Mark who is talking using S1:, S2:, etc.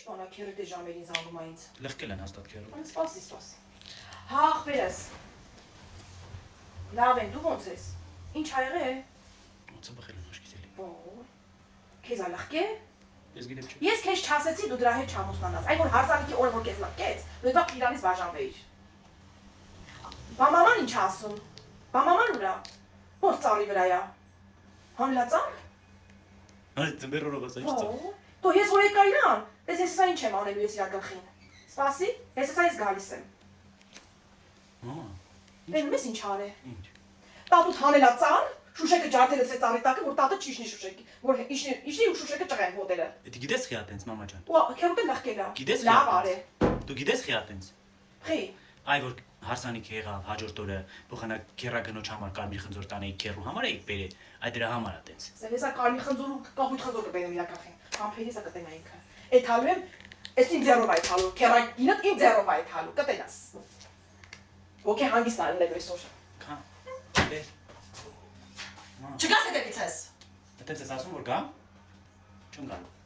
S1: Բանա քերը դե ժամերին զանգում այնց։
S2: Լղկել են հաստատ քերը։
S1: Սպասի։ Հա, ախպերս։ Լավ են, դու ոնց ես։ Ինչ ա եղել։
S2: Ոնց է բխել ուշքից էլի։
S1: Ոյ։ Քեզ ա լղկե։
S2: Ես գիտեմ չէ։
S1: Ես քեզ չասեցի դու դրա հետ չամուսնանաս։ Այն որ հարսանիքի օրը որ քեզ լղկեց, դու դա իրանից բաժանվեիր։ Բամաման ինչ ասում։ Բամաման ուրա։ Ո՞ր ծառի վրայա։ Հանլացան։
S2: Այ ծմբերորով ասա ինչ ծա։
S1: Դու ես որ եկա իրան, ես հեսա ինչ եմ անելու ես իրա գլխին։ Սպասի, հեսա ես գալիս եմ։
S2: Հա։
S1: Դեն մեզ ինչ արե։
S2: Ինչ։
S1: Տատուտ հանելա ծառ, շուշեկը ջարդել է ծառի տակը, որ տատը չիշնի շուշեկի, որ իշնի ու շուշեկը ճղեն հոտերը։
S2: Դու գիտես խիա տենց մամա ջան։
S1: Ու քերուտը լախկելա։
S2: Գիտես
S1: լավ արե։
S2: Դու գիտես խիա տենց։
S1: Խի։
S2: Այ որ հարսանիք եղավ հաջորդ օրը փոխանակ քերագնոջ համար կարմիր խնձոր տանեի քերու համար էիք բերել։ Այ դրա համար է տենց։
S1: Սևեսա կարմիր խնձոր ու կապույտ խնձոր կբերեմ իրա գլխին։ Համբերեսա կտենա ինքը։ Այդ հալու եմ, ես ինձ ձեռով այդ հալու, քերագինը ինձ ձեռով այդ հալու, կտենաս։ Ոգե հանգիստ արել եմ այսօր։
S2: Քա։ Դե։
S1: Չգաս հետևից ես։
S2: Այդպես ես ասում որ գա։ Չեմ գալու։